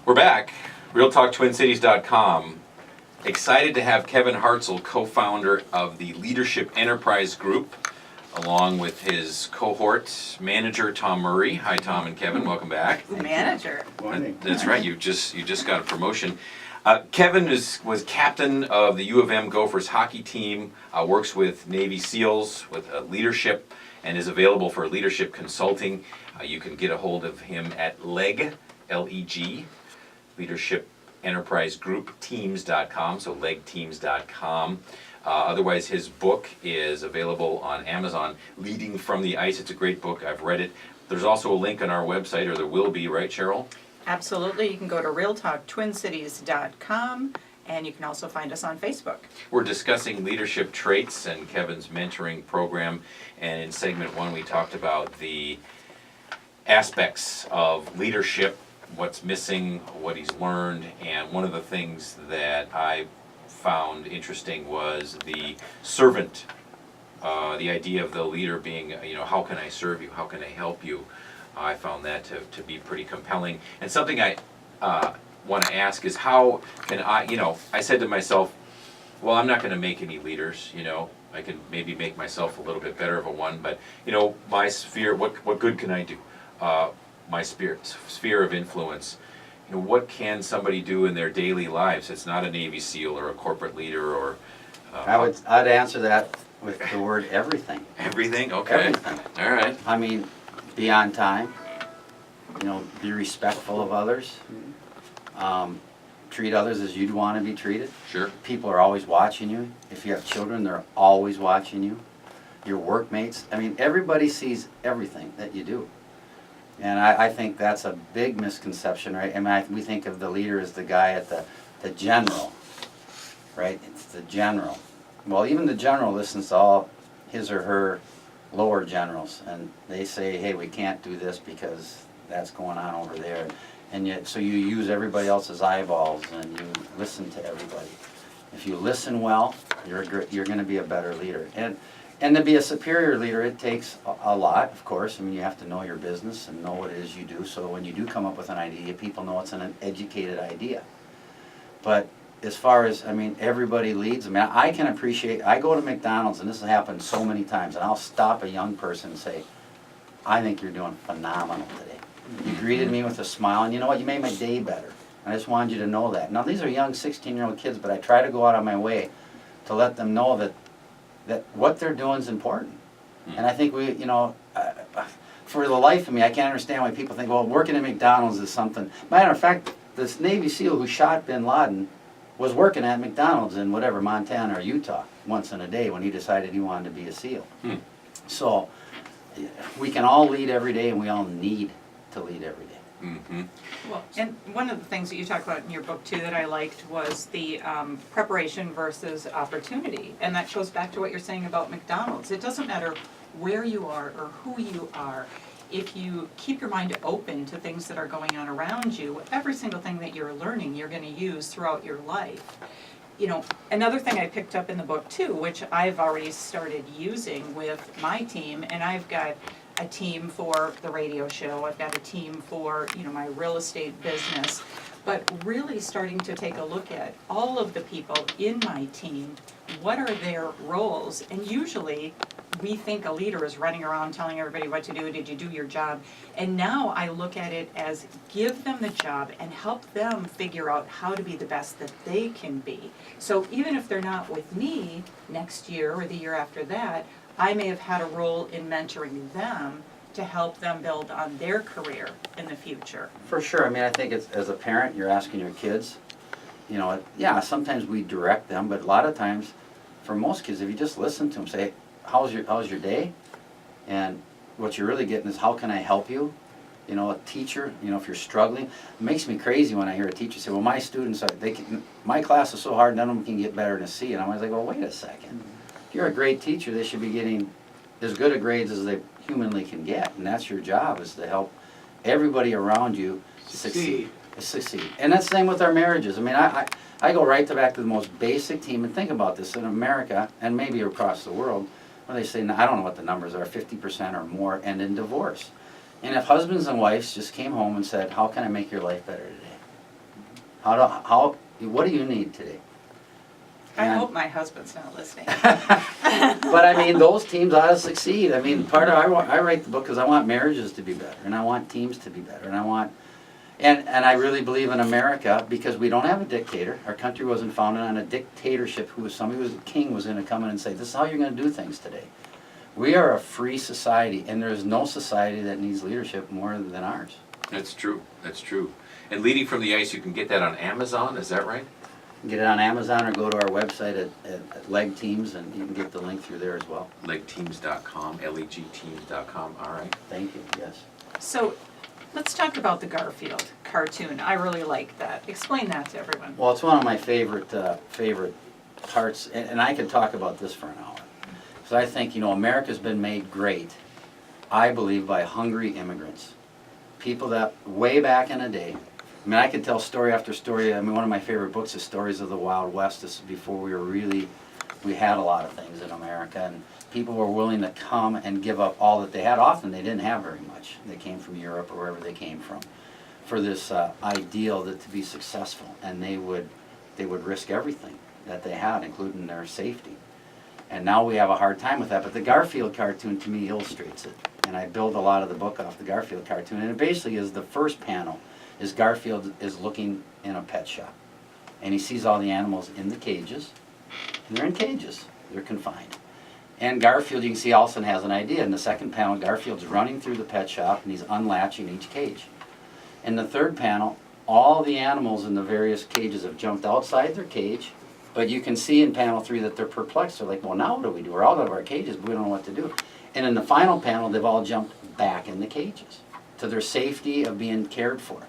We're back. RealTalkTwinCities.com. Excited to have Kevin Hartzell, co-founder of the Leadership Enterprise Group, along with his cohort manager Tom Murray. Hi, Tom and Kevin. Welcome back. Manager. That's right. You just got a promotion. Kevin was captain of the U of M Gophers hockey team. Works with Navy SEALs with leadership, and is available for leadership consulting. You can get a hold of him at LEG, L-E-G, Leadership Enterprise Group Teams.com, so legteams.com. Otherwise, his book is available on Amazon, Leading from the Ice. It's a great book. I've read it. There's also a link on our website, or there will be, right, Cheryl? Absolutely. You can go to realtalktwincities.com, and you can also find us on Facebook. We're discussing leadership traits and Kevin's mentoring program, and in segment 1 we talked about the aspects of leadership, what's missing, what he's learned, and one of the things that I found interesting was the servant, the idea of the leader being, how can I serve you, how can I help you? I found that to be pretty compelling. And something I want to ask is, how can I said to myself, well, I'm not going to make any leaders, I can maybe make myself a little bit better of a one, but my sphere, what good can I do? My sphere of influence. What can somebody do in their daily lives? It's not a Navy SEAL or a corporate leader or. I'd answer that with the word everything. Everything? Okay. Everything. All right. I mean, be on time. Be respectful of others. Treat others as you'd want to be treated. Sure. People are always watching you. If you have children, they're always watching you. Your workmates. I mean, everybody sees everything that you do. And I think that's a big misconception, right? I mean, we think of the leader as the guy at the general, right? It's the general. Well, even the general listens to all his or her lower generals, and they say, hey, we can't do this because that's going on over there. And yet, so you use everybody else's eyeballs and you listen to everybody. If you listen well, you're going to be a better leader. And to be a superior leader, it takes a lot, of course. I mean, you have to know your business and know what it is you do. So when you do come up with an idea, people know it's an educated idea. But as far as, everybody leads. I can appreciate, I go to McDonald's, and this has happened so many times, and I'll stop a young person and say, I think you're doing phenomenal today. You greeted me with a smile, and you know what? You made my day better. I just wanted you to know that. Now, these are young 16-year-old kids, but I try to go out of my way to let them know that what they're doing is important. And I think for the life of me, I can't understand why people think, well, working at McDonald's is something. Matter of fact, this Navy SEAL who shot bin Laden was working at McDonald's in Montana or Utah once in a day when he decided he wanted to be a SEAL. So we can all lead every day, and we all need to lead every day. Mm-hmm. Well, and one of the things that you talked about in your book too that I liked was the preparation versus opportunity, and that goes back to what you're saying about McDonald's. It doesn't matter where you are or who you are. If you keep your mind open to things that are going on around you, every single thing that you're learning, you're going to use throughout your life. Another thing I picked up in the book too, which I've already started using with my team, and I've got a team for the radio show, I've got a team for, my real estate business, but really starting to take a look at all of the people in my team, what are their roles? And usually we think a leader is running around telling everybody what to do, did you do your job? And now I look at it as give them the job and help them figure out how to be the best that they can be. So even if they're not with me next year or the year after that, I may have had a role in mentoring them to help them build on their career in the future. For sure. I think it's, as a parent, you're asking your kids, sometimes we direct them, but a lot of times, for most kids, if you just listen to them, say, how's your day? And what you're really getting is, how can I help you? A teacher, if you're struggling, it makes me crazy when I hear a teacher say, well, my students, my class is so hard, none of them can get better than a C. And I'm always like, well, wait a second. If you're a great teacher, they should be getting as good a grades as they humanly can get, and that's your job, is to help everybody around you succeed. And that's the same with our marriages. I go right back to the most basic team, and think about this, in America, and maybe across the world, where they say, I don't know what the numbers are, 50% or more end in divorce. And if husbands and wives just came home and said, how can I make your life better today? What do you need today? I And- hope my husband's not listening. But I mean, those teams ought to succeed. I mean, I write the book because I want marriages to be better, and I want teams to be better, and I really believe in America because we don't have a dictator. Our country wasn't founded on a dictatorship. Somebody who was a king was going to come in and say, "This is how you're going to do things today." We are a free society, and there is no society that needs leadership more than ours. That's true, that's true. And Leading from the Ice, you can get that on Amazon, is that right? Get it on Amazon or go to our website at Leg Teams, and you can get the link through there as well. Legteams.com, legteams.com, all right. Thank you. Yes. So let's talk about the Garfield cartoon. I really like that. Explain that to everyone. Well, it's one of my favorite parts, and I could talk about this for an hour. So I think, America's been made great, I believe, by hungry immigrants. People that way back in the day, I mean, I could tell story after story. I mean, one of my favorite books is Stories of the Wild West. This is before we had a lot of things in America, and people were willing to come and give up all that they had. Often they didn't have very much. They came from Europe or wherever they came from for this ideal that to be successful, and they would risk everything that they had, including their safety. And now we have a hard time with that, but the Garfield cartoon to me illustrates it. And I build a lot of the book off the Garfield cartoon, and it basically is the first panel is Garfield is looking in a pet shop. And he sees all the animals in the cages, and they're in cages, they're confined. And Garfield, you can see, also has an idea. In the second panel, Garfield's running through the pet shop, and he's unlatching each cage. In the third panel, all the animals in the various cages have jumped outside their cage, but you can see in panel 3 that they're perplexed. They're like, well, now what do we do? We're out of our cages, but we don't know what to do. And in the final panel, they've all jumped back in the cages to their safety of being cared for.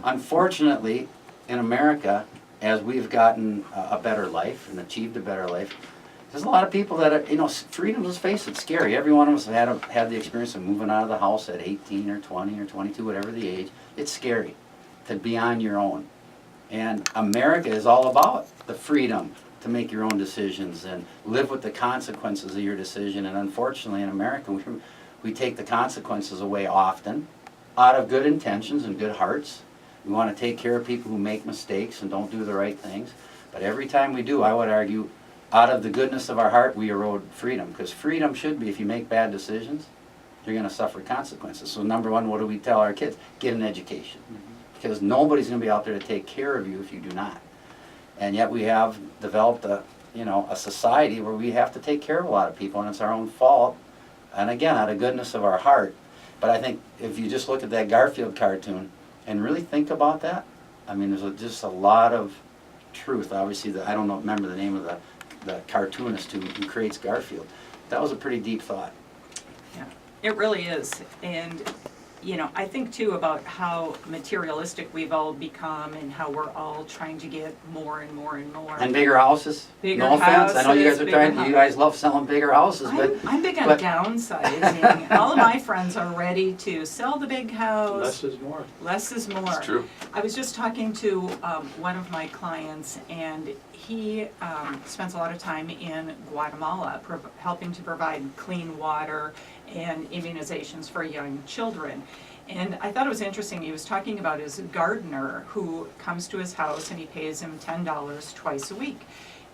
Unfortunately, in America, as we've gotten a better life and achieved a better life, there's a lot of people that are, freedom, let's face it, scary. Every one of us have had the experience of moving out of the house at 18 or 20 or 22, whatever the age. It's scary to be on your own. And America is all about the freedom to make your own decisions and live with the consequences of your decision. And unfortunately, in America, we take the consequences away often, out of good intentions and good hearts. We want to take care of people who make mistakes and don't do the right things. But every time we do, I would argue, out of the goodness of our heart, we erode freedom. Because freedom should be, if you make bad decisions, you're going to suffer consequences. So number one, what do we tell our kids? Get an education. Because nobody's going to be out there to take care of you if you do not. And yet we have developed a society where we have to take care of a lot of people, and it's our own fault. And again, out of goodness of our heart. But I think if you just look at that Garfield cartoon and really think about that, I mean, there's just a lot of truth. Obviously, I don't remember the name of the cartoonist who creates Garfield. That was a pretty deep thought. Yeah, it really is. And I think too about how materialistic we've all become and how we're all trying to get more and more and more. And bigger houses. Bigger no offense. I know you guys houses, are trying. bigger You guys love selling bigger houses, but I'm big on but- downsizing. All of my friends are ready to sell the big house. Less is more. Less is more. It's true. I was just talking to one of my clients, and he spends a lot of time in Guatemala helping to provide clean water and immunizations for young children. And I thought it was interesting, he was talking about his gardener who comes to his house and he pays him $10 twice a week.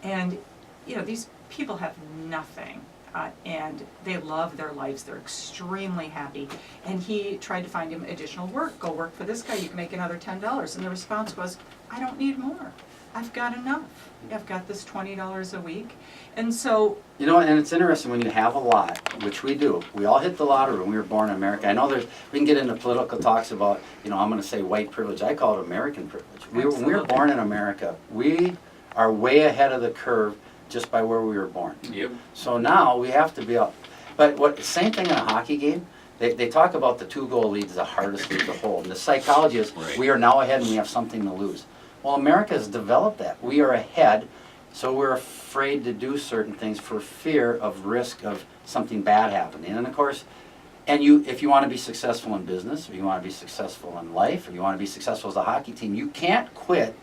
And, these people have nothing. And they love their lives, they're extremely happy. And he tried to find him additional work. Go work for this guy, you can make another $10. And the response was, I don't need more. I've got enough. I've got this $20 a week. And so, and it's interesting when you have a lot, which we do. We all hit the lottery when we were born in America. I know we can get into political talks about, I'm going to say white privilege. I call it American privilege. When we were born in America, we are way ahead of the curve just by where we were born. Yep. So now we have to be up. But same thing in a hockey game. They talk about the 2-goal lead is the hardest lead to hold. And the psychology is Right. we are now ahead and we have something to lose. Well, America has developed that. We are ahead, so we're afraid to do certain things for fear of risk of something bad happening. And of course, if you want to be successful in business, or you want to be successful in life, or you want to be successful as a hockey team, you can't quit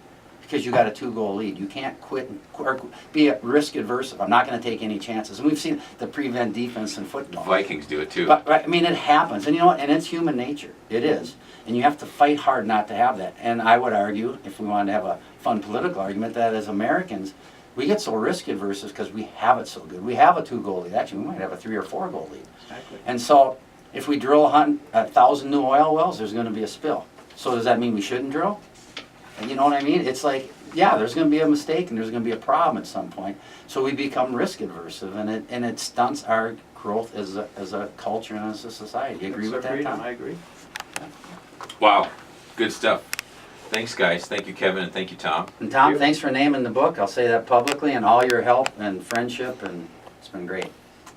because you got a 2-goal lead. You can't quit or be risk adverse. I'm not going to take any chances. And we've seen the prevent defense in football. Vikings do it too. But I mean, it happens, and you know what? And it's human nature. It is, and you have to fight hard not to have that. And I would argue, if we wanted to have a fun political argument, that as Americans, we get so risk adverse because we have it so good. We have a 2-goal lead. Actually, we might have a 3 or 4-goal lead. Exactly. And so, if we drill 1,000 new oil wells, there's going to be a spill. So does that mean we shouldn't drill? And you know what I mean? It's like, yeah, there's going to be a mistake and there's going to be a problem at some point. So we become risk adverse, and it stunts our growth as a culture and as a society. You agree with that, Tom? I agree. Wow, good stuff. Thanks, guys. Thank you, Kevin, and thank you, Tom. And Tom, thanks for naming the book. I'll say that publicly, and all your help and friendship, and it's been great.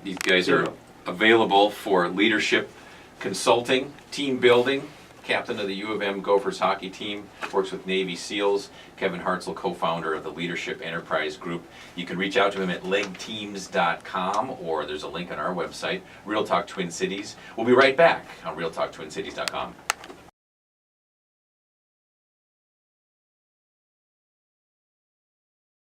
These guys are available for leadership consulting, team building. Captain of the U of M Gophers hockey team, works with Navy SEALs. Kevin Hartzell, co-founder of the Leadership Enterprise Group. You can reach out to him at legteams.com, or there's a link on our website, Real Talk Twin Cities. We'll be right back on realtalktwincities.com.